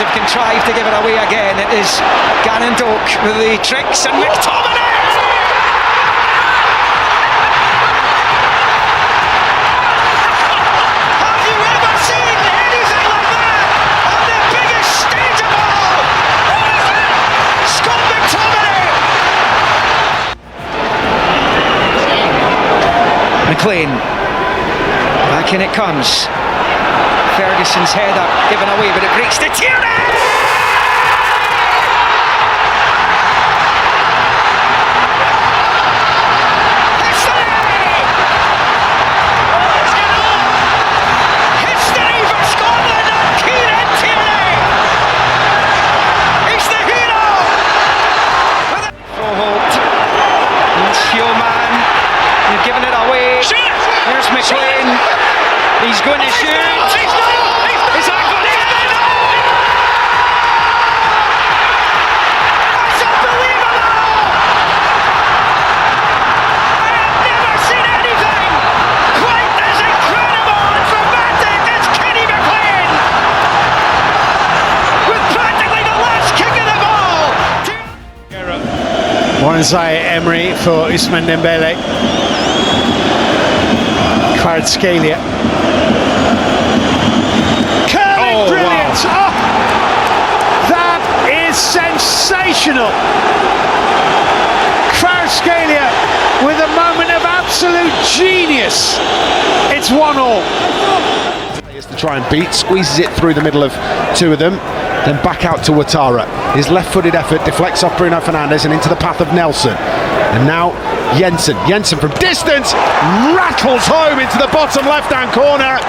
have contrived to give it away again. It is Gannon Doak with the tricks and McTominay! Have you ever seen anything like that on the biggest stage of all? Scott McTominay! McLean, back in it comes. Ferguson's header given away, but it breaks to Tierney! History for Scotland and Kieran Tierney! He's the hero! Holt, and Showman, they've given it away. There's McLean. He's going to shoot. Is that good? That's unbelievable! I have never seen anything quite as incredible and dramatic as Kenny McLean! With practically the last kick of the ball! Warren Emery for Ousmane Dembele. Kvaratskhelia. Curling brilliant! Wow. Oh, that is sensational! Kvaratskhelia with a moment of absolute genius. It's 1-all. To try and beat, squeezes it through the middle of two of them, then back out to Ouattara. His left-footed effort deflects off Bruno Fernandes and into the path of Nelson. And now Jensen from distance rattles home into the bottom left-hand corner,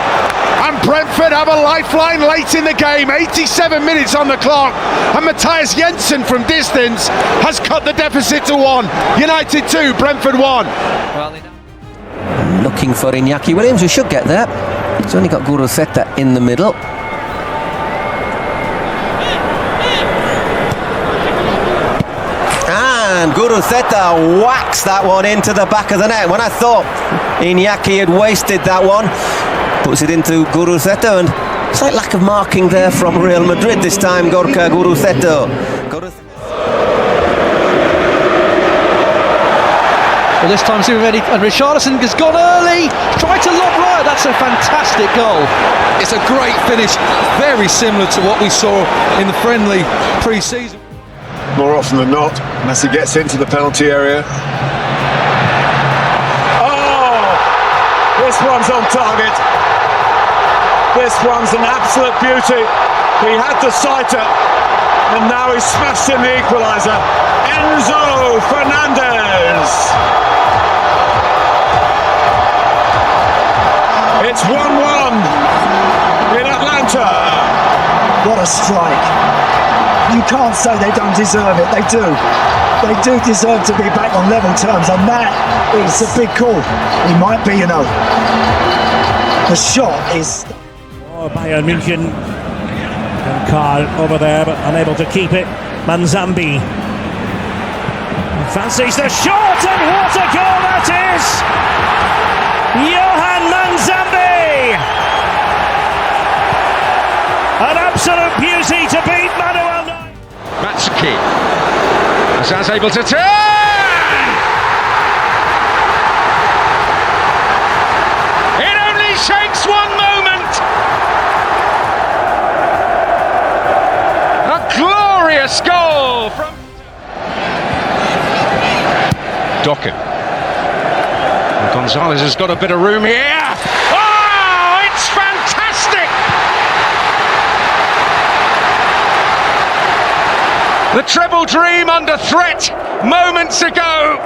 and Brentford have a lifeline late in the game. 87 minutes on the clock, and Matthias Jensen from distance has cut the deficit to 1. United 2, Brentford 1. Looking for Iñaki Williams, who should get there. He's only got Guruceta in the middle. And Guruceta whacks that one into the back of the net. When I thought Iñaki had wasted that one, puts it into Guruceta, and it's like lack of marking there from Real Madrid this time. Gorka Guruceta. Well, this time Zubimendi and Richarlison has gone early, tried to lob right. That's a fantastic goal. It's a great finish, very similar to what we saw in the friendly pre-season. More often than not, Messi gets into the penalty area. Oh! This one's on target. This one's an absolute beauty. He had the sighter, and now he's smashed in the equaliser. Enzo Fernandez! It's 1-1 in Atlanta. What a strike. You can't say they don't deserve it. They do. They do deserve to be back on level terms, and that is a big call. He might be, you know. The shot is... Oh, Bayern München. And Carl over there, but unable to keep it. Manzambi fancies the shot, and what a goal that is! Johan Manzambi! An absolute beauty to beat Manuel Neuer. Matsuki. Hazard's able to turn! It only takes one moment! A glorious goal from Dokken. Gonzalez has got a bit of room here. Oh, it's fantastic! The treble dream under threat moments ago,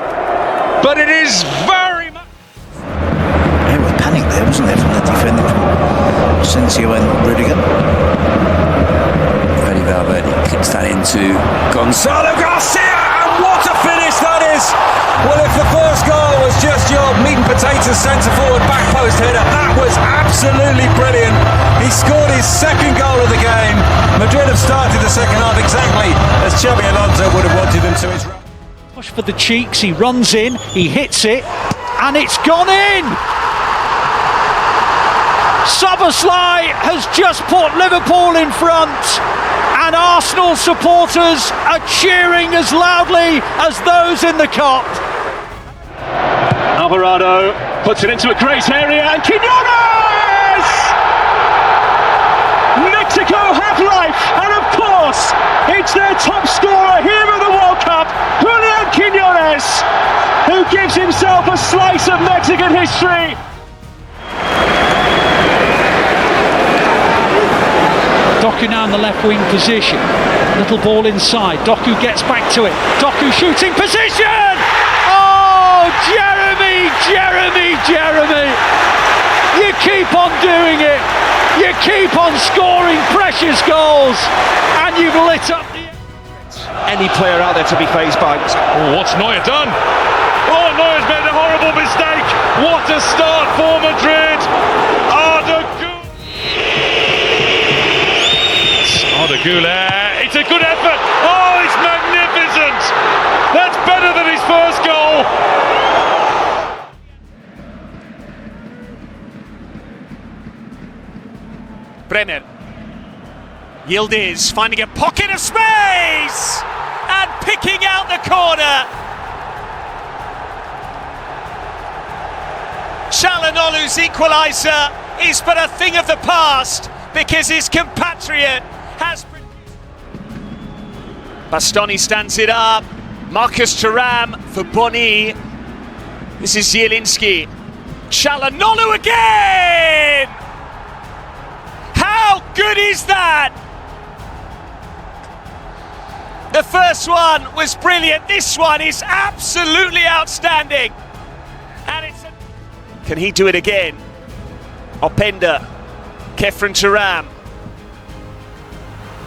but it is very much... There was panic there, wasn't there, from the defender, from Asensio and Rudiger. Freddy Valverde kicks that into Gonzalo Garcia, and what a finish that is! Well, if the first goal was just your meat and potatoes centre-forward back post header, that was absolutely brilliant. He scored his second goal of the game. Madrid have started the second half exactly as Xabi Alonso would have wanted them to. Push for the cheeks, he runs in, he hits it, and it's gone in! Szoboszlai has just put Liverpool in front, and Arsenal supporters are cheering as loudly as those in the Kop. Alvarado puts it into a great area and Quiñones! Mexico have life, and of course it's their top scorer here at the World Cup, Julian Quiñones, who gives himself a slice of Mexican history. Doku now in the left wing position. Little ball inside. Doku gets back to it. Doku shooting position! Oh, Jeremy! You keep on doing it. You keep on scoring precious goals, and you've lit up the... Any player out there to be faced by. Oh, what's Neuer done? Oh, Neuer's made a horrible mistake. What a start for Madrid. Arda Güler. It's a good effort. Oh, it's magnificent. That's better than his first goal. Brenner. Yildiz finding a pocket of space and picking out the corner. Çalhanoğlu's equaliser is but a thing of the past because his compatriot has... Bastoni stands it up. Marcus Thuram for Boni. This is Zielinski. Çalhanoğlu again! How good is that? The first one was brilliant. This one is absolutely outstanding. And it's Can he do it again? Openda. Kefren Thuram.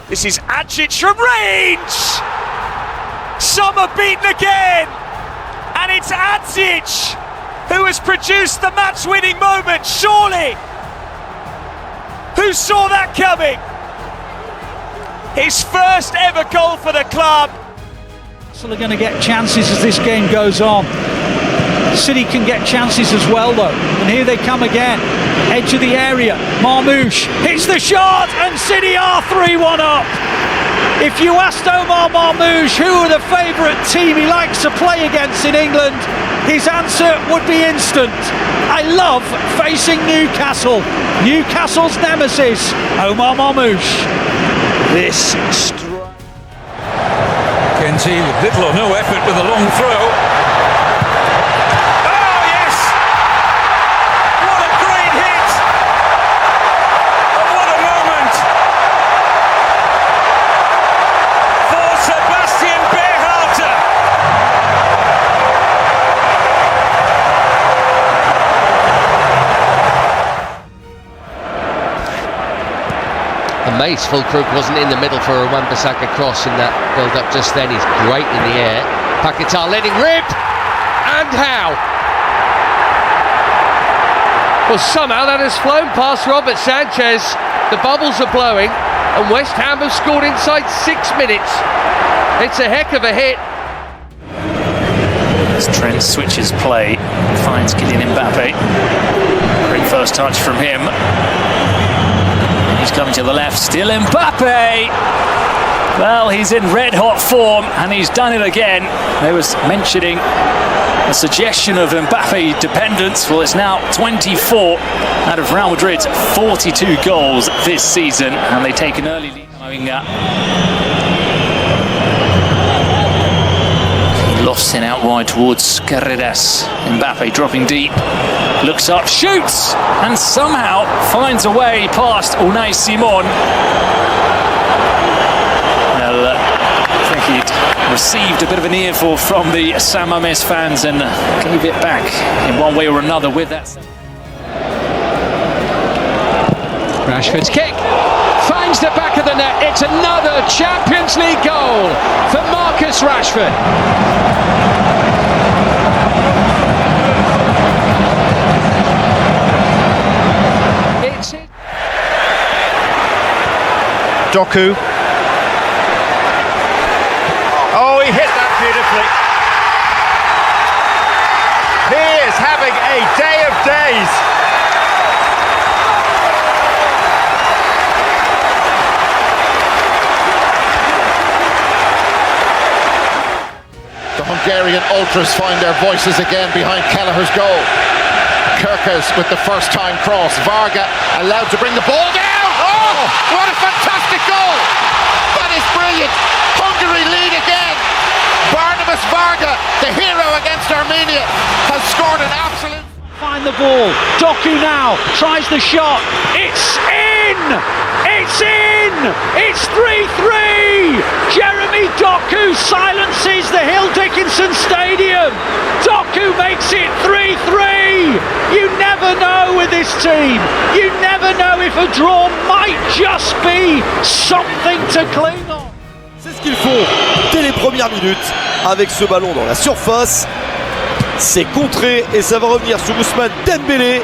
This is Acic from range! Sommer beaten again! And it's Acic who has produced the match-winning moment, surely! Who saw that coming? His first ever goal for the club. Arsenal are going to get chances as this game goes on. City can get chances as well though. And here they come again. Edge of the area. Marmoush hits the shot and City are 3-1 up. If you asked Omar Marmoush who are the favourite team he likes to play against in England, his answer would be instant. I love facing Newcastle. Newcastle's nemesis, Omar Marmoush. This strike. Kenzie with little or no effort with a long throw. Mace Fulkrug wasn't in the middle for a Wan-Bissaka cross in that build-up just then. He's great in the air. Paquetá letting rip, and how? Well, somehow that has flown past Robert Sanchez. The bubbles are blowing, and West Ham have scored inside 6 minutes. It's a heck of a hit. As Trent switches play, finds Kylian Mbappe. Great first touch from him. He's coming to the left, still Mbappe! Well, he's in red-hot form, and he's done it again. There was mentioning a suggestion of Mbappe dependence. Well, it's now 24 out of Real Madrid's 42 goals this season, and they take an early lead. He lofts it out wide towards Carreras. Mbappe dropping deep. Looks up, shoots, and somehow finds a way past Unai Simon. Well, I think he'd received a bit of an earful from the San Mamés fans and gave it back in one way or another with that. Rashford's kick finds the back of the net. It's another Champions League goal for Marcus Rashford. Doku. Oh, he hit that beautifully. He is having a day of days. ultras find their voices again behind Kelleher's goal. Kirkus with the first time cross. Varga allowed to bring the ball down. Oh, what a fantastic goal! That is brilliant. Hungary lead again. Barnabas Varga, the hero against Armenia, has scored an absolute... Find the ball. Doku now tries the shot. It's in! It's in! It's 3-3! Jeremy Doku silences the Hill Dickinson Stadium. Doku makes it 3-3. You never know with this team. You never know if a draw might just be something to cling on. C'est ce qu'ils font dès les premières minutes avec ce ballon dans la surface. C'est contré et ça va revenir sur Ousmane Dembélé.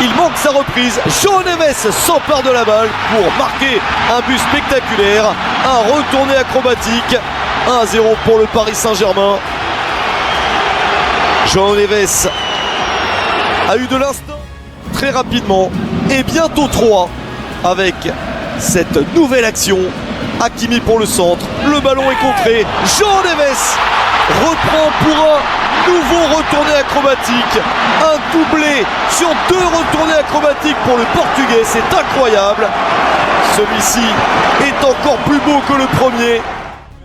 Il manque sa reprise. João Neves s'empare de la balle pour marquer un but spectaculaire. Un retourné acrobatique. 1-0 pour le Paris Saint-Germain. João Neves a eu de l'instinct très rapidement et bientôt 3 avec cette nouvelle action. Hakimi pour le centre, le ballon est contré, João Neves reprend pour un nouveau retourné acrobatique, un doublé sur 2 retournés acrobatiques pour le Portugais, c'est incroyable. Celui-ci est encore plus beau que le premier.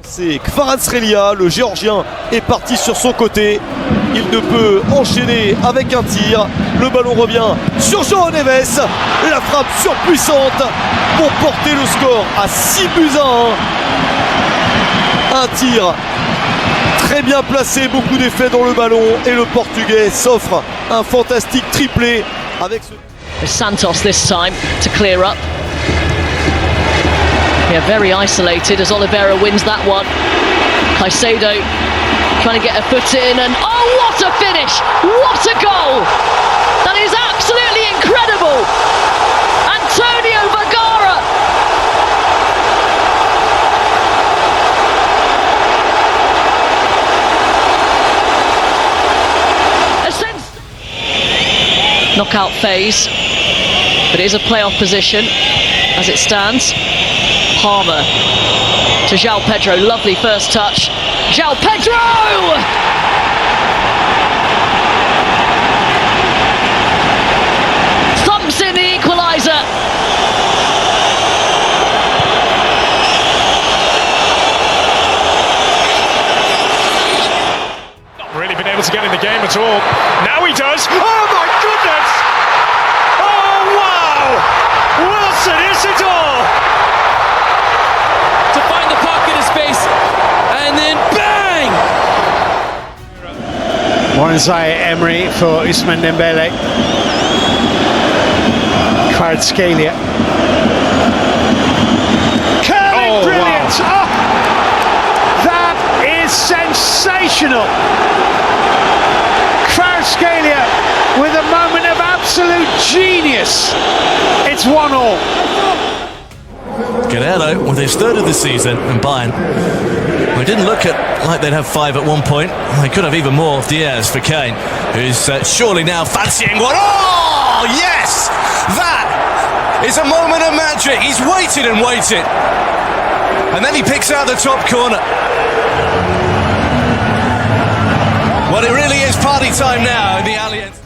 C'est Kvaratskhelia, le Géorgien, est parti sur son côté. Il ne peut enchaîner avec un tir. Le ballon revient sur João Neves. La frappe surpuissante pour porter le score à 6-1. Un tir très bien placé, beaucoup d'effets dans le ballon. Et le Portugais s'offre un fantastique triplé avec ce... Santos this time to clear up. Yeah, very isolated as Oliveira wins that one. Caicedo trying to get a foot in and oh, what a finish! What a goal! That is absolutely incredible! Antonio Vergara! Knockout phase, but it is a playoff position as it stands. Palmer to João Pedro, lovely first touch. João Pedro! Thumps in the equaliser. Not really been able to get in the game at all. Now he does. Oh my goodness! Oh wow! Wilson Isidore! To find the pocket of space, and then bang! Morenzaï Emery for Ousmane Dembélé. Kvaratskhelia. Curling brilliance! Wow. Oh, that is sensational! Kvaratskhelia with a moment of absolute genius. It's 1-1. Guerrero with his third of the season, and Bayern, we didn't look at like they'd have 5 at one point. They could have even more. Diaz for Kane, who's surely now fancying one. Oh yes, that is a moment of magic. He's waited and waited, and then he picks out the top corner. Well, it really is party time now in the Allianz.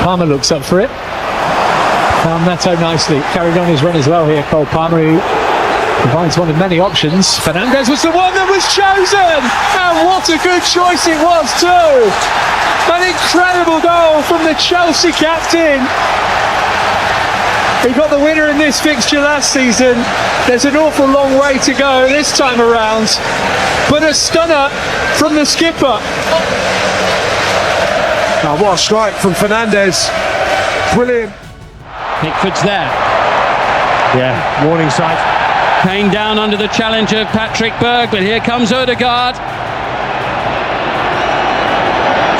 Palmer looks up for it. Found Neto nicely, carried on his run as well here. Cole Palmer, who provides one of many options. Fernandes was the one that was chosen, and what a good choice it was too. An incredible goal from the Chelsea captain. He got the winner in this fixture last season. There's an awful long way to go this time around, but a stunner from the skipper. Oh, what a strike from Fernandes. Brilliant. Pickford's there. Yeah, warning sight. Kane down under the challenge of Patrick Berg, but here comes Odegaard.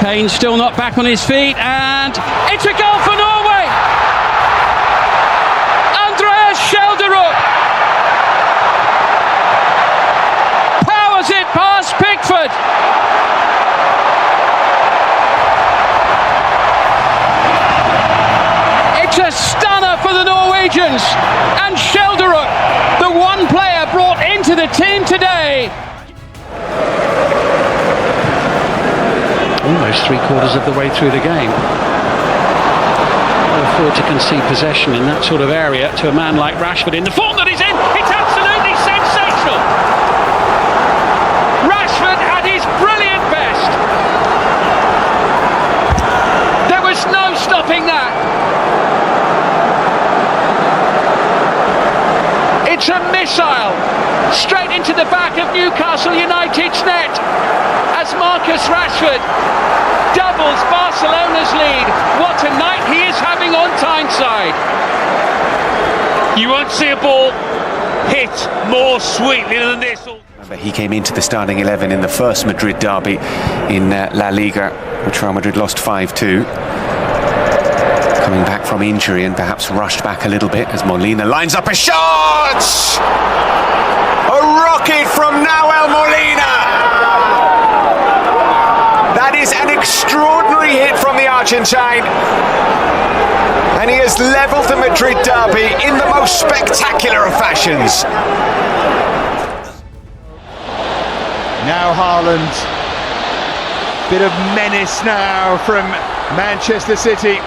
Kane still not back on his feet, and it's a goal for Norway! Andreas Schelderup powers it past Pickford. It's a stunner for the Norwegians, and Schelderup, the one player brought into the team today. almost 3/4 of the way through the game. Can afford to concede possession in that sort of area to a man like Rashford in the form that he's in. It's absolutely sensational. Rashford at his brilliant best. There was no stopping that. It's a missile straight into the back of Newcastle United's net as Marcus Rashford doubles Barcelona's lead. What a night he is having on Tyneside. You won't see a ball hit more sweetly than this. He came into the starting 11 in the first Madrid derby in La Liga, which Real Madrid lost 5-2. Coming back from injury and perhaps rushed back a little bit as Molina lines up a shot! A rocket from Nahuel Molina! That is an extraordinary hit from the Argentine. And he has levelled the Madrid derby in the most spectacular of fashions. Now Haaland. Bit of menace now from Manchester City.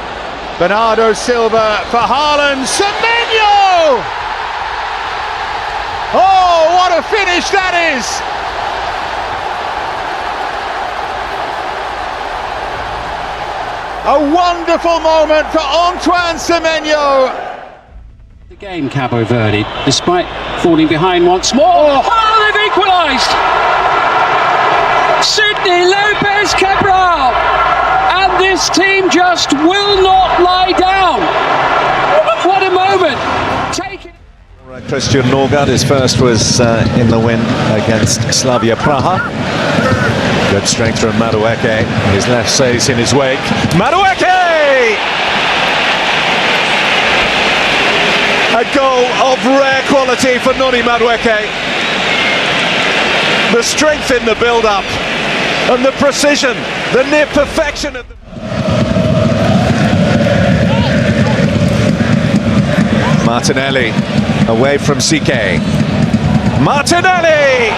Bernardo Silva for Haaland. Semenyo! Oh, what a finish that is! A wonderful moment for Antoine Semenyo. The game, Cabo Verde, despite falling behind once more. Oh, they've equalised! Sidney Lopez Cabral! And this team just will not lie down. What a moment! Christian Norgard, his first was in the win against Slavia Praha. Good strength from Madueke. His left stays in his wake. Madueke! A goal of rare quality for Noni Madueke. The strength in the build-up and the precision, the near perfection of the... Martinelli away from CK. Martinelli!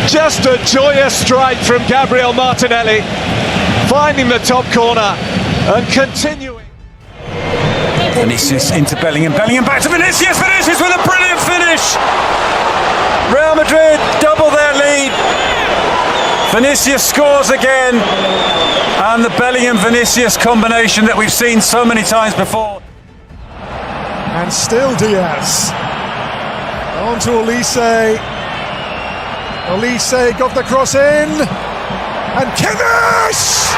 Just a joyous strike from Gabriel Martinelli, finding the top corner and continuing. Vinicius into Bellingham, Bellingham back to Vinicius, Vinicius with a brilliant finish! Real Madrid double their lead. Vinicius scores again, and the Bellingham-Vinicius combination that we've seen so many times before. And still Diaz. On to Olise. Olise got the cross in. And Kimmich!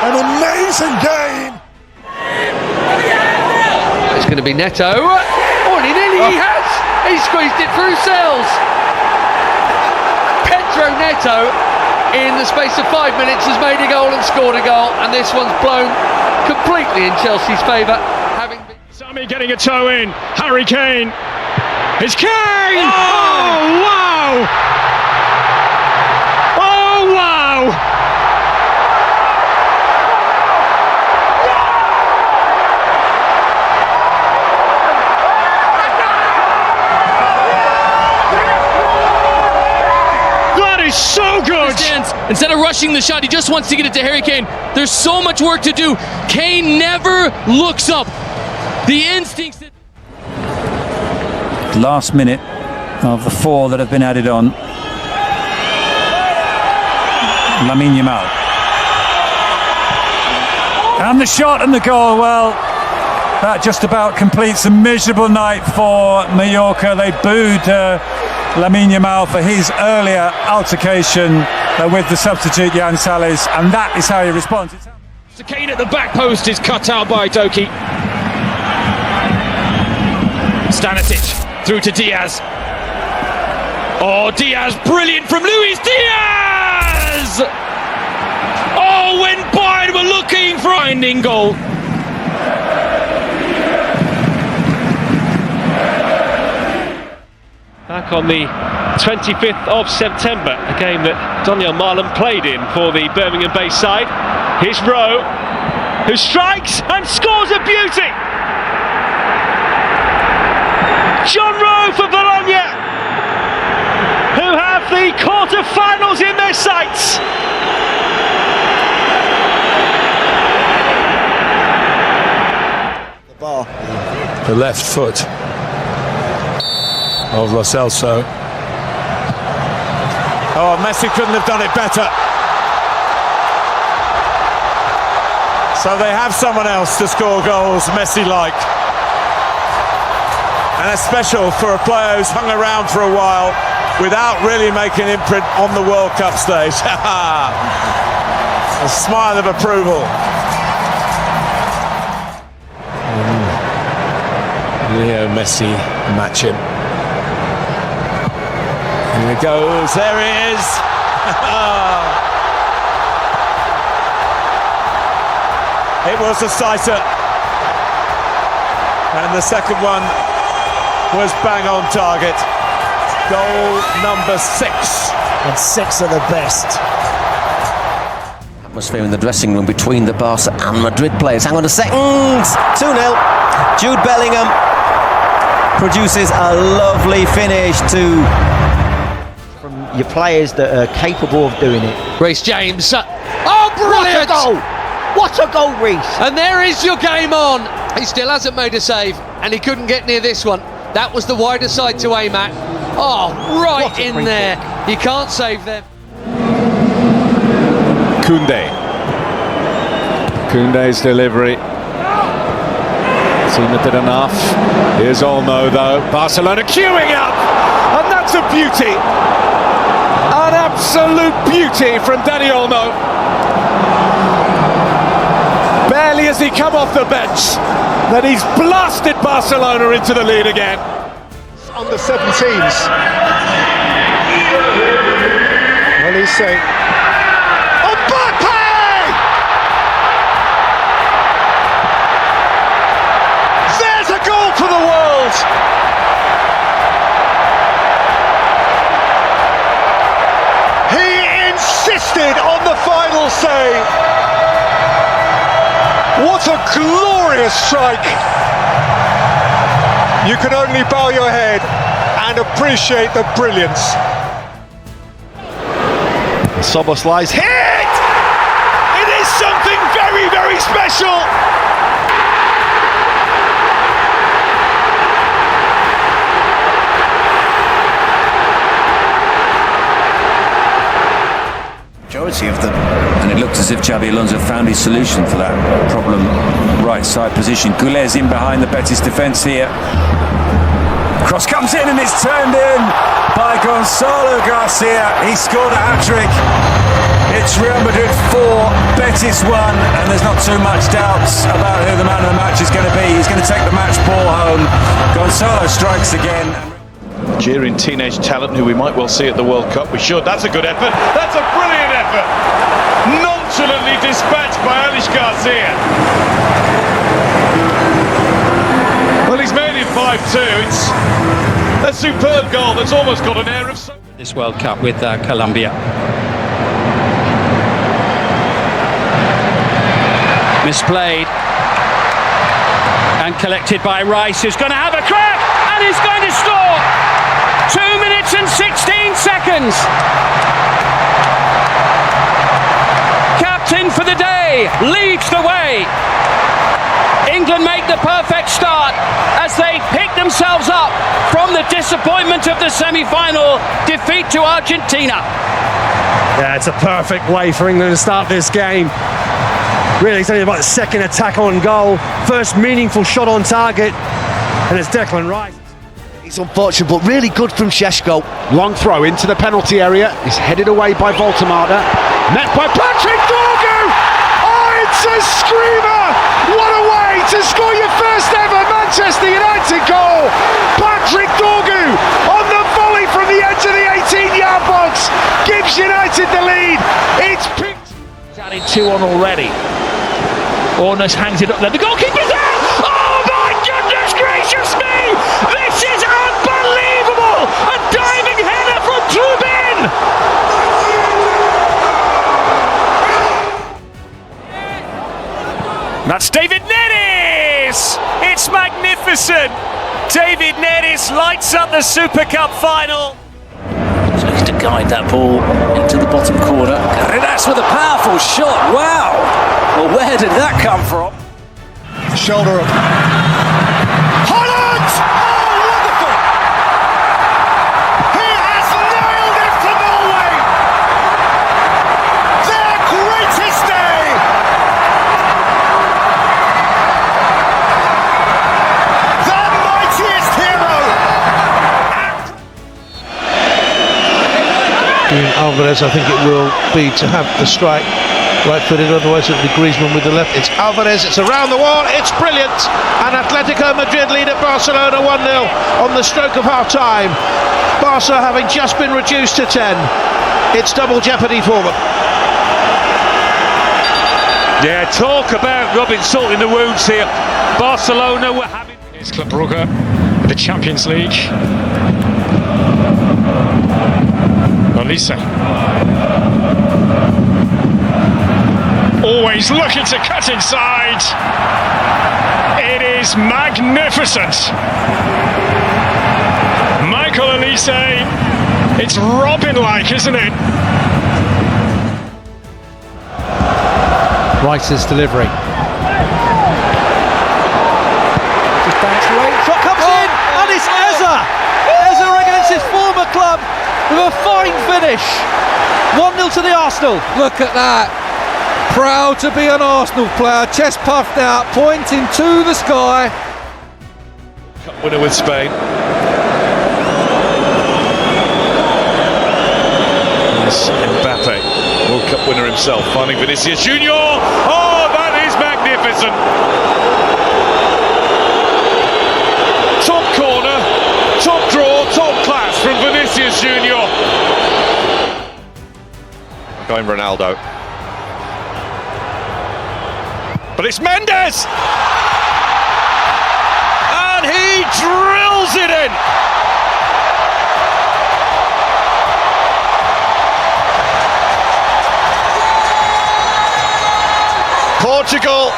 An amazing game. It's going to be Neto. Oh, he has. He squeezed it through Sells. Pedro Neto, in the space of 5 minutes, has made a goal and scored a goal, and this one's blown completely in Chelsea's favour. Sammy getting a toe in. Harry Kane. It's Kane! Oh, wow! Oh, wow! So good! Instead of rushing the shot, he just wants to get it to Harry Kane. There's so much work to do. Kane never looks up. The instincts that... Last minute of the 4 that have been added on. Lamine Yamal. And the shot and the goal, well, that just about completes a miserable night for Mallorca. They booed Lamine Yamal for his earlier altercation with the substitute Jan Sales, and that is how he responds. So Kane at the back post is cut out by Doki. Stanisic through to Diaz. Oh, Diaz, brilliant from Luis Diaz! Oh, when Bayern were looking for a finding goal. Back on the 25th of September, a game that Daniel Marlon played in for the Birmingham-based side. Here's Rowe, who strikes and scores a beauty. John Rowe for Bologna, who have the quarter-finals in their sights. The left foot of Lo Celso. Oh, Messi couldn't have done it better. So they have someone else to score goals Messi-like. And that's special for a player who's hung around for a while without really making an imprint on the World Cup stage. A smile of approval. Leo Messi matching. Here it goes, there it is! It was a sighter. And the second one was bang on target. Goal number 6. And 6 are the best. Atmosphere in the dressing room between the Barca and Madrid players. Hang on a second. 2-0. Jude Bellingham produces a lovely finish to from your players that are capable of doing it. Reece James. Oh, brilliant! What a goal! What a goal, Reece! And there is your game on. He still hasn't made a save, and he couldn't get near this one. That was the wider side to aim at. Oh, right in there. You can't save them. Koundé's delivery. Seamer did enough. Here's Olmo though. Barcelona queuing up, and that's a beauty. An absolute beauty from Dani Olmo. Barely has he come off the bench, then he's blasted Barcelona into the lead again. Under 17s. Well, he's saying, For the world! He insisted on the final save. What a glorious strike! You can only bow your head and appreciate the brilliance. Szoboszlai's hit! It is something very, very special! Majority of them, and it looked as if Xabi Alonso found his solution for that problem right side position. Goulet's in behind the Betis defence here. Cross comes in and it's turned in by Gonzalo Garcia. He scored a hat-trick. It's Real Madrid 4, Betis 1, and there's not too much doubts about who the man of the match is going to be. He's going to take the match ball home. Gonzalo strikes again. Jeering teenage talent who we might well see at the World Cup. We should. That's a good effort. That's a brilliant effort. Nonchalantly dispatched by Alish Garcia. Well, he's made it 5-2. It's a superb goal that's almost got an air of... This World Cup with Colombia. Misplayed. And collected by Rice, who's going to have a crack, and he's going to score! 2 minutes and 16 seconds. Captain for the day leads the way. England make the perfect start as they pick themselves up from the disappointment of the semi-final defeat to Argentina. Yeah, it's a perfect way for England to start this game. Really, it's only about the second attack on goal, first meaningful shot on target, and it's Declan Rice. It's unfortunate, but really good from Šeško. Long throw into the penalty area. Is headed away by Voltemada. Met by Patrick Dorgu! Oh, it's a screamer! What a way to score your first ever Manchester United goal! Patrick Dorgu on the volley from the edge of the 18-yard box gives United the lead. It's picked. He's added 2 on already. Ornus hangs it up there. The goalkeeper's there! Oh my goodness gracious me! This is unbelievable! A That's David Neres! It's magnificent! David Neres lights up the Super Cup final. He's looking to guide that ball into the bottom corner. Carreras with a powerful shot. Wow! Well, where did that come from? Shoulder up. Holland! Oh, wonderful! He has nailed it for Norway! Their greatest day! Their mightiest hero! Doing Alvarez, I think it will be to have the strike right-footed, otherwise it'll be Griezmann with the left. It's Alvarez, it's around the wall, it's brilliant! And Atletico Madrid lead at Barcelona 1-0 on the stroke of half-time. Barca having just been reduced to 10. It's double jeopardy for them. Yeah, talk about rubbing salt in the wounds here. Barcelona were having... Here's Club Brugge with the Champions League. Olise. Always looking to cut inside. It is magnificent. Michael Olise. It's Robin-like, isn't it? Rice's delivery. Just bounced away. Shot comes in, and it's Eza. Eza against his former club with a fine finish. 1-0 to the Arsenal. Look at that. Proud to be an Arsenal player, chest puffed out, pointing to the sky. Cup winner with Spain. Yes, Mbappe, World Cup winner himself, finding Vinicius Junior. Oh, that is magnificent. Top corner, top draw, top class from Vinicius Junior. Going Ronaldo. But it's Mendes! And he drills it in! Portugal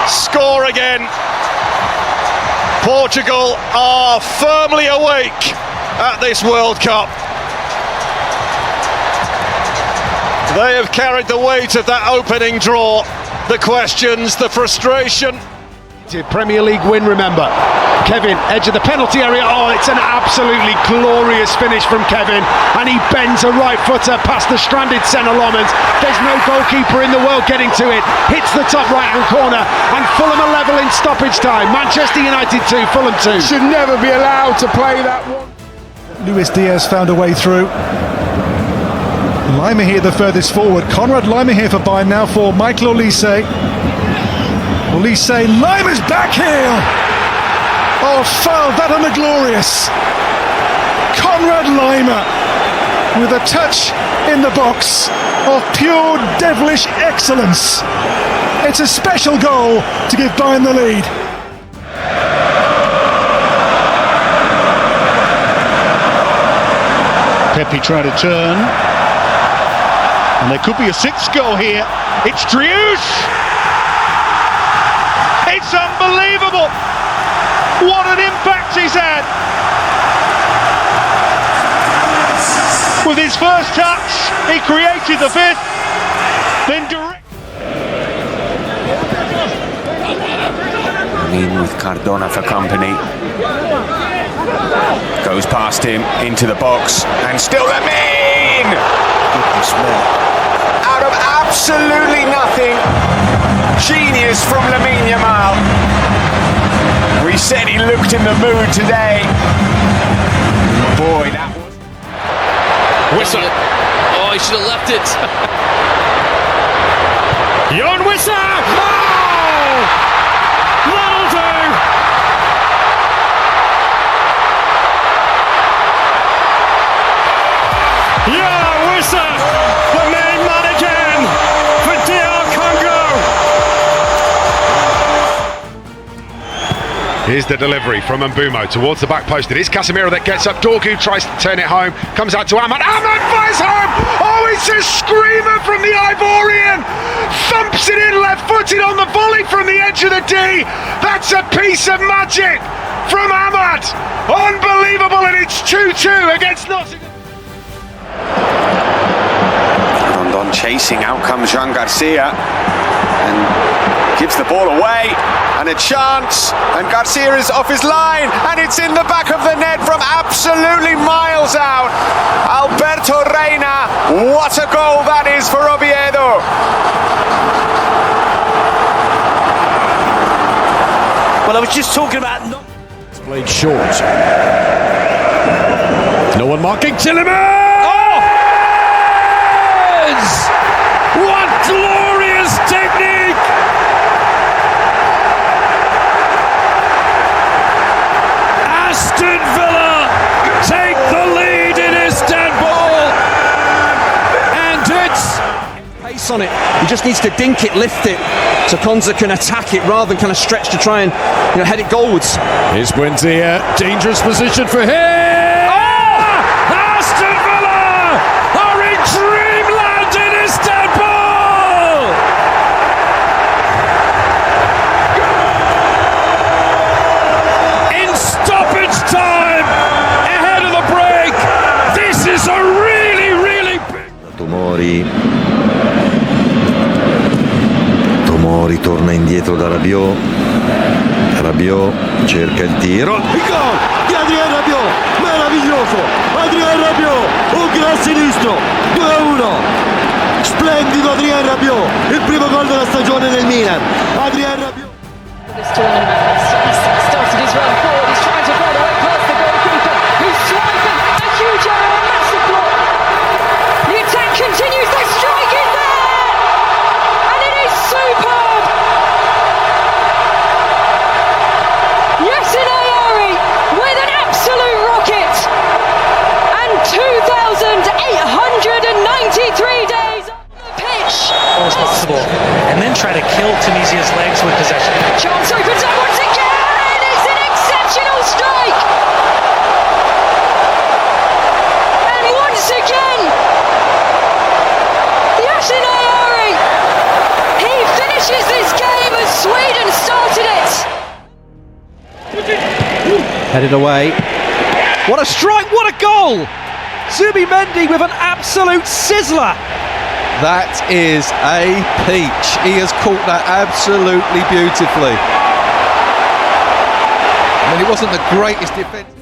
score again. Portugal are firmly awake at this World Cup. They have carried the weight of that opening draw. The questions, the frustration. Premier League win, remember. Kevin, edge of the penalty area. Oh, it's an absolutely glorious finish from Kevin. And he bends a right footer past the stranded centre Lomans. There's no goalkeeper in the world getting to it. Hits the top right-hand corner. And Fulham are level in stoppage time. Manchester United 2, Fulham 2. Should never be allowed to play that one. Luis Diaz found a way through. Lima here the furthest forward. Conrad Lima here for Bayern now for Michael Olise. Olise, Lima's back heel! Oh, foul, that on the glorious. Conrad Lima with a touch in the box of pure devilish excellence. It's a special goal to give Bayern the lead. Pepe trying to turn. And there could be a sixth goal here. It's Driouche! It's unbelievable! What an impact he's had! With his first touch, he created the fifth. Then direct. In with Cardona for company. Goes past him into the box and still Lamine! Goodness me. Out of absolutely nothing, genius from Lamine Yamal. We said he looked in the mood today. Boy, that was... Wissa. Oh, he should have left it. Jon Wissa! Oh! That'll do! Yeah, Wissa! The main man again for DR Congo! Here's the delivery from Mbumo towards the back post. It is Casemiro that gets up. Dorgu tries to turn it home. Comes out to Ahmad. Ahmad fires home! Oh, it's a screamer from the Ivorian! Thumps it in left. left-footed on the volley from the edge of the D. That's a piece of magic from Ahmad. Unbelievable, and it's 2-2 against Nottingham. Rondon chasing, out comes Jean Garcia and gives the ball away, and a chance, and Garcia is off his line, and it's in the back of the net from absolutely miles out. Alberto Reina, what a goal that is for Oviedo. Well, I was just talking about... Played short. No one marking Tillman! What glorious technique! Aston Villa take the lead in Istanbul, and it's pace on it. He just needs to dink it, lift it, so Konza can attack it rather than kind of stretch to try and head it goalwards. Here's Buendia, dangerous position for him. Aston Villa are in dreamland in Istanbul! In stoppage time, ahead of the break, this is a really, really big... Tomori torna indietro da Rabiot. Rabiot cerca il tiro. Il gol di Adrien Rabiot, meraviglioso. Adrien Rabiot, un gran sinistro, 2-1. Splendido Adrien Rabiot, il primo gol della stagione del Milan. Adrien Rabiot. This tournament, he's started his run forward, he's trying to find a way past the goalkeeper, he's swiping, a huge error, a massive block. The attack continues, the strike is there, and it is superb. Yasin Ayari with an absolute rocket, and 2,893 days on the pitch. As possible, and then try to kill Tunisia's legs with possession. Chance opens up once again. It's an exceptional strike. And once again, Yasin Ayari, he finishes this game as Sweden started it. Headed away. What a strike, what a goal! Zubimendi with an absolute sizzler. That is a peach. He has caught that absolutely beautifully. I mean, it wasn't the greatest defence.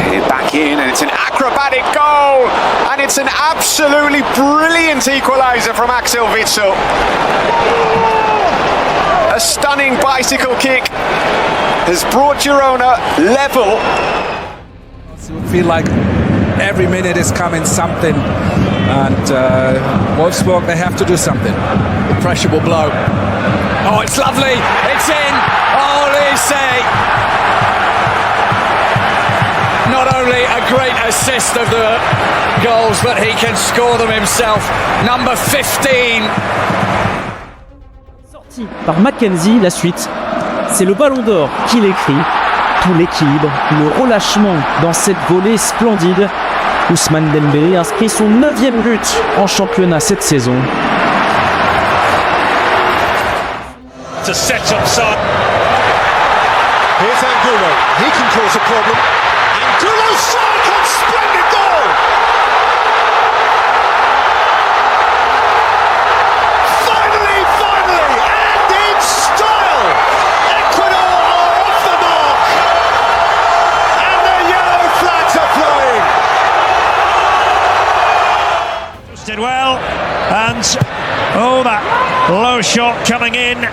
Hit back in, and it's an acrobatic goal, and it's an absolutely brilliant equaliser from Axel Witsel. A stunning bicycle kick has brought Girona level. Feel like every minute is coming something, and Wolfsburg, they have to do something. The pressure will blow. Oh, it's lovely, it's in. Oh, Lise. Not only a great assist of the goals, but he can score them himself. Number 15. Sorti par Mackenzie, la suite. C'est le ballon d'or qui l'écrit. Tout l'équilibre, le relâchement dans cette volée splendide. Ousmane Dembélé inscrit son 9e but en championnat cette saison. To set up side. Here's Angulo. He can cause a problem. Angulo strike on splendid goal. Finally, and in style. Ecuador are off the mark. And the yellow flags are flying. Just did well. And that low shot coming in,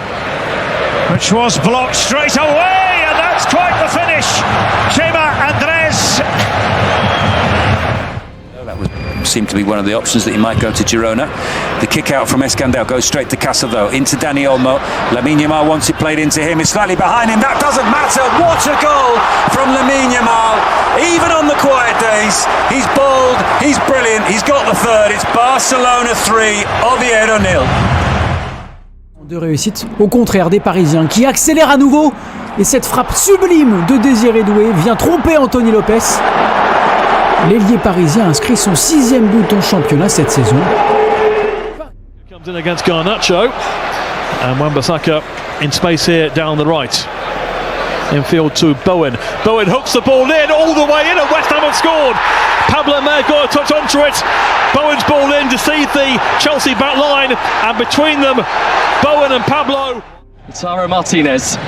which was blocked straight away, and that's quite the finish. Chema Andres. That seemed to be one of the options that he might go to Girona. The kick out from Escandel goes straight to Casado, into Dani Olmo. Lamine Yamal wants it played into him, he's slightly behind him, that doesn't matter. What a goal from Lamine Yamal. Even on the quiet days, he's bold, he's brilliant, he's got the third. It's Barcelona 3, Oviedo 0. De réussite, au contraire des Parisiens qui accélèrent à nouveau, et cette frappe sublime de Désiré Doué vient tromper Anthony Lopez. L'ailier parisien inscrit son 6e but en championnat cette saison. Comes in against Garnacho, and Wan-Bissaka in space here down the right. Infield to Bowen. Bowen hooks the ball in all the way in, and West Ham have scored. Pablo may got a touch onto it. Bowen's ball in, deceived the Chelsea back line, and between them, Bowen and Pablo. Lautaro Martinez.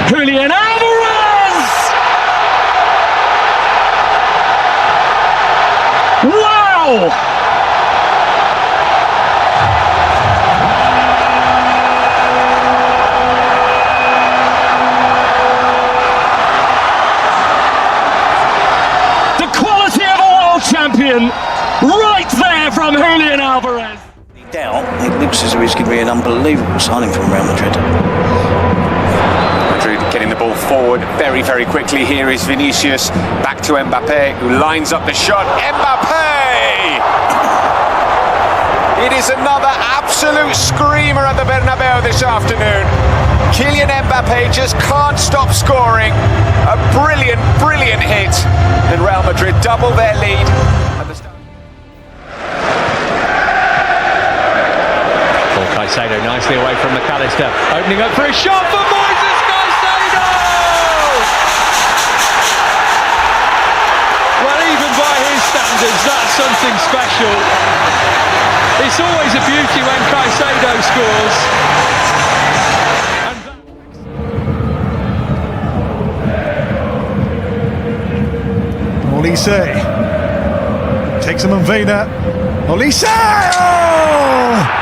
Julian Alvarez! Wow! The quality of a world champion right there from Julian Alvarez. It looks as though he's going to be an unbelievable signing from Real Madrid. Madrid getting the ball forward very, very quickly. Here is Vinicius, back to Mbappe, who lines up the shot. Mbappe! It is another absolute screamer at the Bernabeu this afternoon. Kylian Mbappe just can't stop scoring. A brilliant, brilliant hit. And Real Madrid double their lead. Caicedo nicely away from McAllister, opening up for a shot for Moises Caicedo! Well, even by his standards, that's something special. It's always a beauty when Caicedo scores. Olise takes him on Vena. Olise! Oh!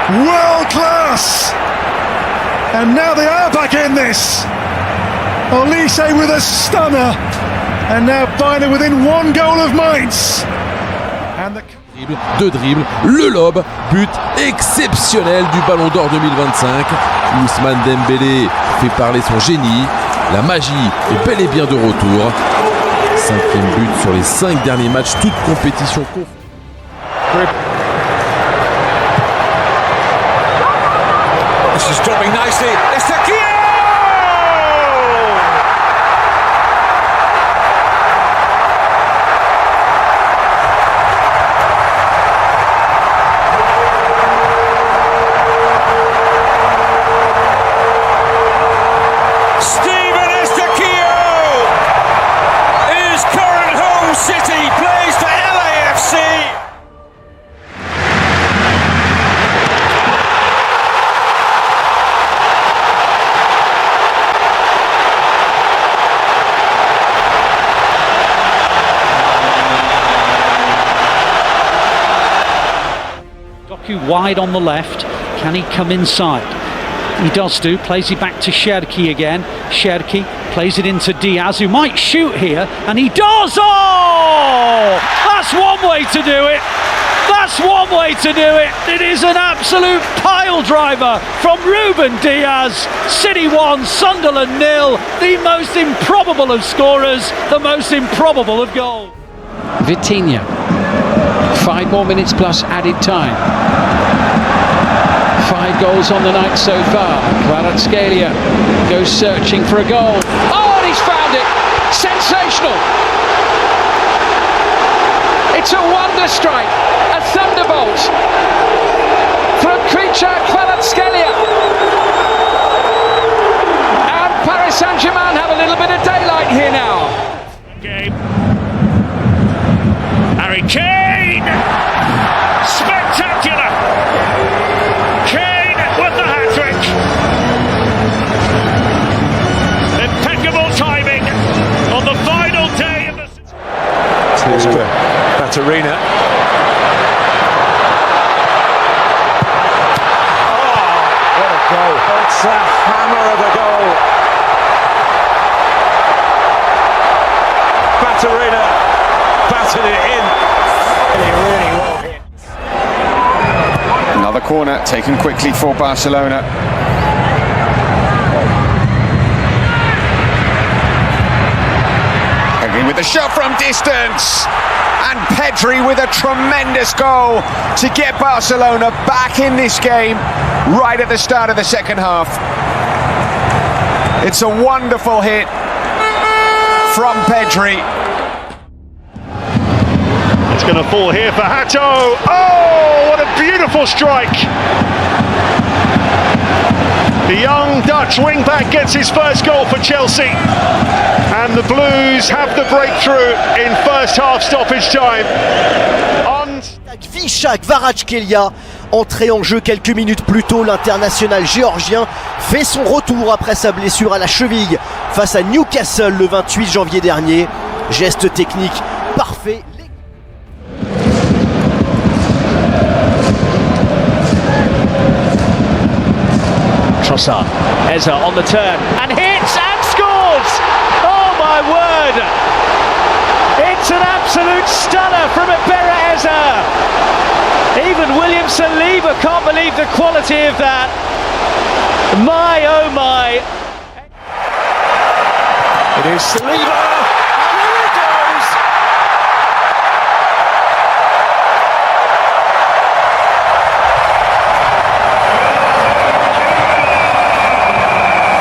World class! And now they are back in this. Olise with a stunner. And now Bayern within one goal of Mainz. And the... Deux dribbles, le lob, but exceptionnel du Ballon d'Or 2025. Ousmane Dembélé fait parler son génie. La magie est bel et bien de retour. 5e but sur les 5 derniers matchs, toutes compétitions confondues. This is dropping nicely. Wide on the left, can he come inside? He does do, plays it back to Cherki again. Cherki plays it into Diaz, who might shoot here, and he does! Oh! That's one way to do it! That's one way to do it! It is an absolute pile driver from Ruben Diaz. City 1, Sunderland 0. The most improbable of scorers, the most improbable of goals. Vitinha. 5 more minutes plus added time. 5 goals on the night so far. Kvaratskhelia goes searching for a goal. Oh, and he's found it! Sensational! It's a wonder strike, a thunderbolt from Kvaratskhelia. And Paris Saint-Germain have a little bit of daylight here now. Game. Harry Kane! Spectacular! Kane with the hat-trick! Impeccable timing on the final day of the... To Batarina. Oh, what a goal! It's a hammer of a goal. Batarina battered it in. Really well hit. Another corner taken quickly for Barcelona. Pedri with a shot from distance. And Pedri with a tremendous goal to get Barcelona back in this game right at the start of the second half. It's a wonderful hit from Pedri. It's going to fall here for Hato. Oh, what a beautiful strike. The young Dutch wing-back gets his first goal for Chelsea. And the Blues have the breakthrough in first half stoppage time. Vishak Kvaratskhelia, entré en jeu quelques minutes plus tôt, l'international géorgien fait son retour après sa blessure à la cheville face à Newcastle le 28 janvier dernier. Geste technique parfait. Trossard, Eza on the turn and hits and scores! Oh my word! It's an absolute stunner from Ibera Eza! Even William Saliba can't believe the quality of that. My oh my! It is Saliba! And here it goes!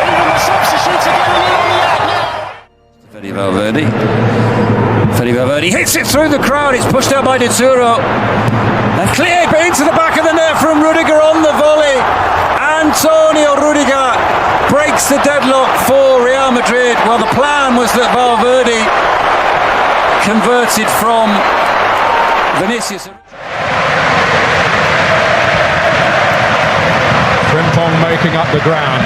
Even the substitutes are getting in on the act now. Fede Valverde. Fede Valverde hits it through the crowd. It's pushed out by De Turo. And clear into the back of the net from Rudiger on the volley. Antonio Rudiger breaks the deadlock for Real Madrid. Well, the plan was that Valverde converted from Vinicius. Frimpong making up the ground.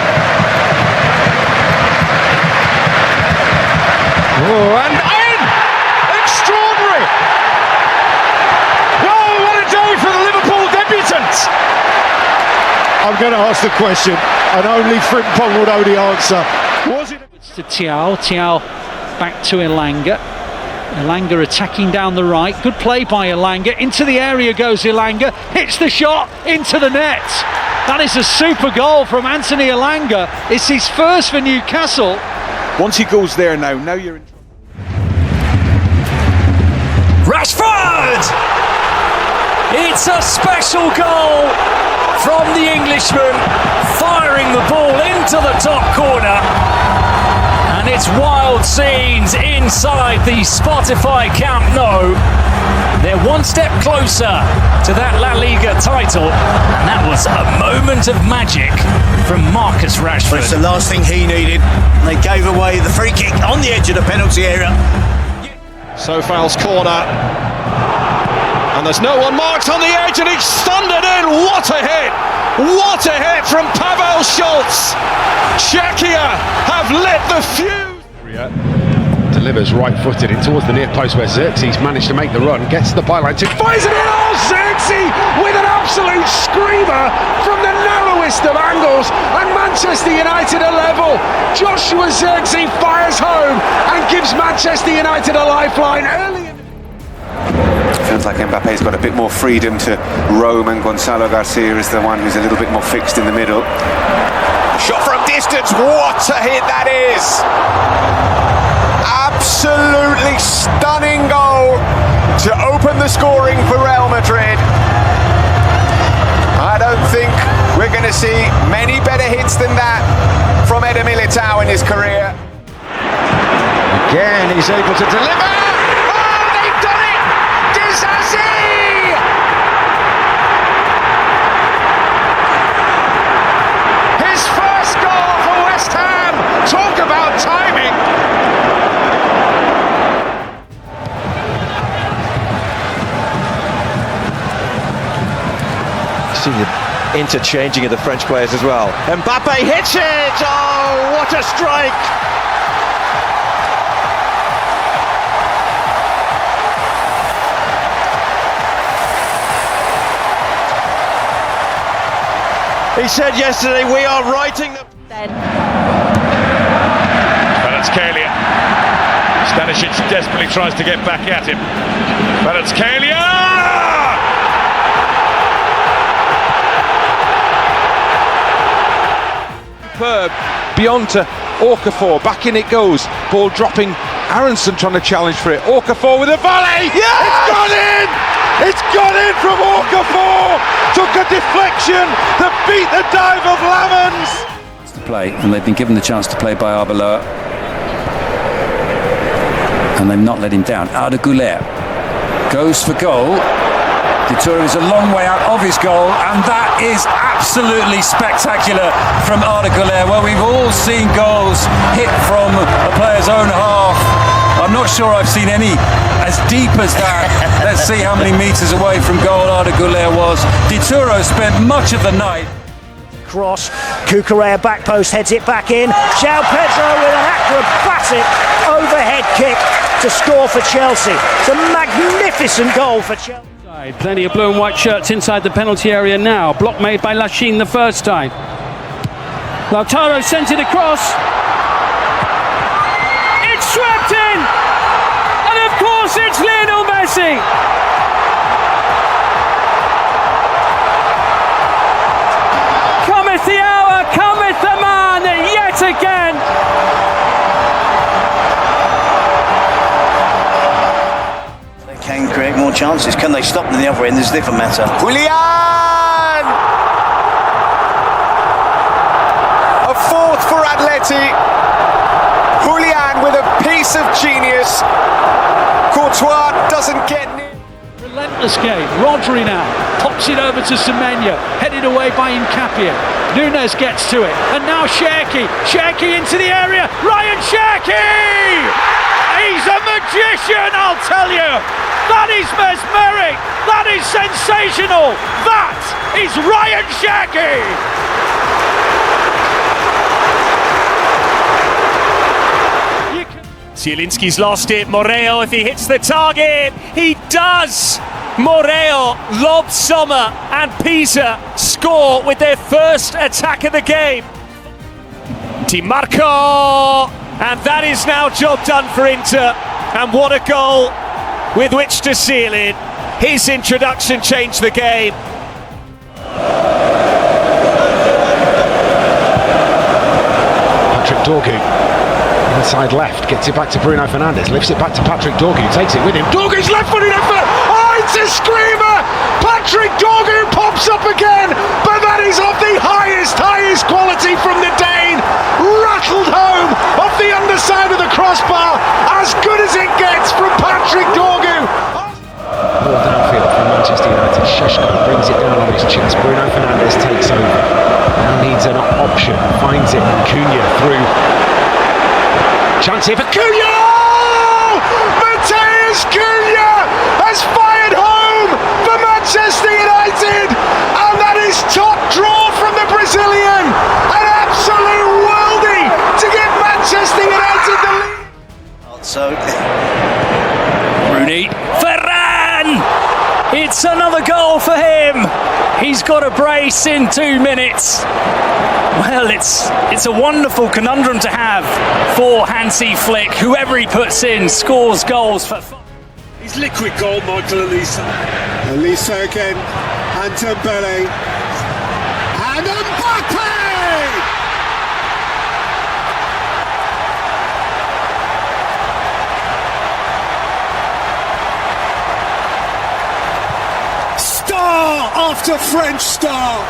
Oh, and in! Extraordinary! Oh, what a day for the Liverpool debutants! I'm going to ask the question, and only Frimpong would know the answer. Was it? It's to Thiaw. Thiaw back to Elanga. Elanga attacking down the right. Good play by Elanga. Into the area goes Elanga. Hits the shot into the net. That is a super goal from Anthony Elanga. It's his first for Newcastle. Once he goes there now you're in. Rashford! It's a special goal from the Englishman, firing the ball into the top corner. And it's wild scenes inside the Spotify Camp Nou. They're one step closer to that La Liga title, and that was a moment of magic from Marcus Rashford. It's the last thing he needed. They gave away the free kick on the edge of the penalty area. Sofal's corner. And there's no one marked on the edge, and he's thundered in. What a hit! What a hit from Pavel Schultz! Czechia have lit the fuse! Delivers right-footed in towards the near post where Xerxes managed to make the run, gets to the byline, fires it in! Oh, Xerxes with an absolute screamer from the narrowest of angles, and Manchester United are level. Joshua Xerxes fires home and gives Manchester United a lifeline early in. Feels like Mbappe's got a bit more freedom to roam, and Gonzalo Garcia is the one who's a little bit more fixed in the middle. Shot from distance, what a hit that is! Absolutely stunning goal to open the scoring for Real Madrid. I don't think we're going to see many better hits than that from Eder Militao in his career. Again, he's able to deliver. Oh, they've done it! Disasi! His first goal for West Ham. Talk about timing. See the interchanging of the French players as well. Mbappe hits it! Oh, what a strike! He said yesterday, we are writing the... Kvaratskhelia. Stanisic desperately tries to get back at him. Kvaratskhelia! Superb. Beyond to Okafor. Back in it goes. Ball dropping. Aronson trying to challenge for it. Okafor with a volley! Yeah! It's gone in! It's gone in from Okafor! Took a deflection that beat the dive of Lamens! To play, and they've been given the chance to play by Arbeloa. and they've not let him down. Arda Güler goes for goal. Dituro is a long way out of his goal, and that is absolutely spectacular from Arda Güler, where we've all seen goals hit from a player's own half. I'm not sure I've seen any as deep as that. Let's see how many metres away from goal Arda Güler was. Dituro spent much of the night. Cross, Cucurella back post, heads it back in. João Pedro with an acrobatic overhead kick to score for Chelsea. It's a magnificent goal for Chelsea. Plenty of blue and white shirts inside the penalty area now. Block made by Lachine the first time. Lautaro sent it across. It's swept in! And of course it's Lionel Messi! Cometh the hour, cometh the man yet again! Can create more chances. Can they stop them the other end? Is a different matter. Julian! A fourth for Atleti. Julian with a piece of genius. Courtois doesn't get near. Relentless game. Rodri now pops it over to Semenyo, headed away by Nkapia. Nunes gets to it, and now Cherki. Cherki into the area. Ryan Cherki! He's a magician, I'll tell you. That is mesmeric. That is sensational. That is Ryan Cherki. Zielinski's lost it. Moreo, if he hits the target, he does. Moreo, Lob Sommer and Pisa score with their first attack of the game. Di Marco, and that is now job done for Inter. And what a goal with which to seal it. His introduction changed the game. Patrick Dorgu, inside left, gets it back to Bruno Fernandes, lifts it back to Patrick Dorgu, takes it with him. Dorgu's left-footed effort! Oh, it's a screamer! Patrick Dorgu pops up again, but that is of the highest quality from the Dane. Rattled home off the underside of the crossbar, as good as it gets from Patrick Dorgu. Ball downfield from Manchester United. Šeško brings it down on his chest. Bruno Fernandes takes over. Now needs an option. Finds it. Cunha through. Chance here for Cunha! Matheus Cunha has fired home for Manchester United, and that is top draw from the Brazilian. An absolute worldie to give Manchester United the lead. So, Rooney. Ferran! It's another goal for him. He's got a brace in 2 minutes. Well, it's a wonderful conundrum to have for Hansi Flick. Whoever he puts in scores goals for. He's liquid gold, Michael Olise. Olise again, and Dembele, and Mbappe! Star after French star.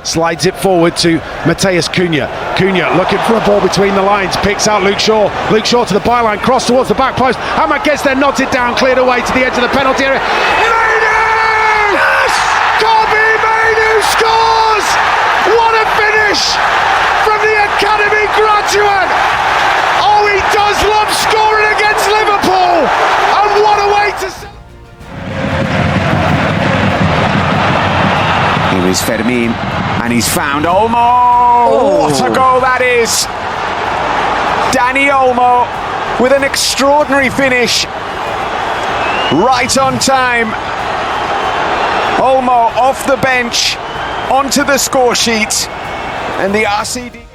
Slides it forward to Matheus Cunha. Cunha looking for a ball between the lines, picks out Luke Shaw. Luke Shaw to the byline, cross towards the back post. Hamad gets there, nods it down, cleared away to the edge of the penalty area. Mainu! Yes! Kobe Mainu scores! What a finish from the academy graduate! Oh, he does love scoring against Liverpool! And what a way to... Here is Fermin, and he's found Olmo. Oh. What a goal that is! Dani Olmo with an extraordinary finish, right on time. Olmo off the bench, onto the score sheet, and the RCD.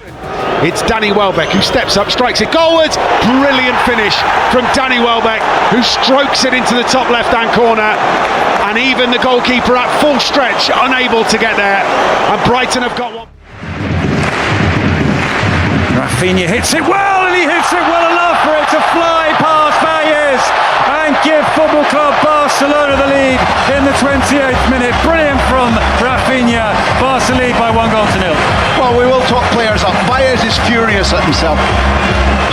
It's Danny Welbeck who steps up, strikes it goalwards. Brilliant finish from Danny Welbeck, who strokes it into the top left-hand corner. And even the goalkeeper at full stretch, unable to get there. And Brighton have got one. Rafinha hits it well, and he hits it well enough for it to fly past Baez and give Football Club Barcelona the lead in the 28th minute. Brilliant from Rafinha. Barca lead by 1-0. well, we will talk players up. Baez is furious at himself,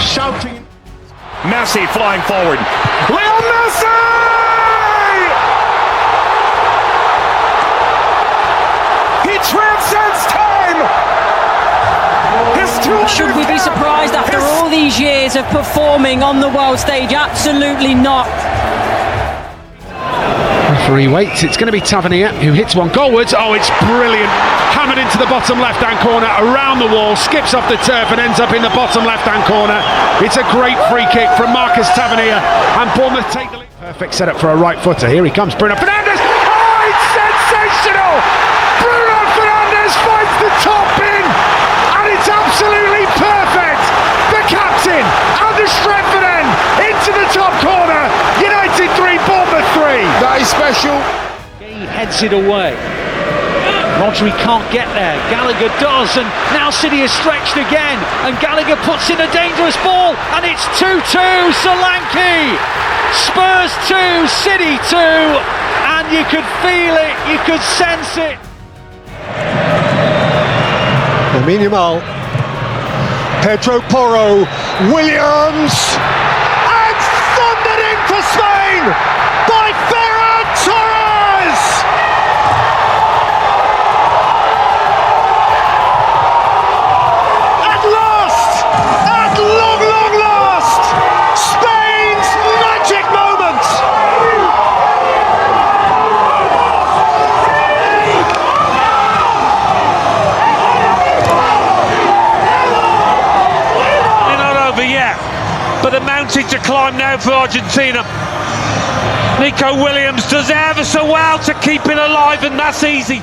shouting. Messi flying forward. Leo Messi! He transcends time! Should we be surprised after all these years of performing on the world stage? Absolutely not. Referee waits. It's going to be Tavernier who hits one goalwards. Oh, it's brilliant. Hammered into the bottom left-hand corner, around the wall, skips off the turf and ends up in the bottom left-hand corner. It's a great free kick from Marcus Tavernier, and Bournemouth take the lead. Perfect setup for a right footer. Here he comes, Bruno Fernandes. Oh, it's sensational! Bruno Fernandes finds the top bin, and it's absolutely perfect. The captain and the Stretford end into the top corner. United 3, Bournemouth 3. That is special. He heads it away. Rodri can't get there. Gallagher does, and now City is stretched again. And Gallagher puts in a dangerous ball, and it's 2-2. Solanke. Spurs 2, City 2, and you could feel it. You could sense it. Lamine Yamal, Pedro Porro, Williams, and thundered into Spain by Ferran Torres! At last, at long last, Spain's magic moment! But the mountain to climb now for Argentina. Nico Williams does ever so well to keep it alive, and that's easy.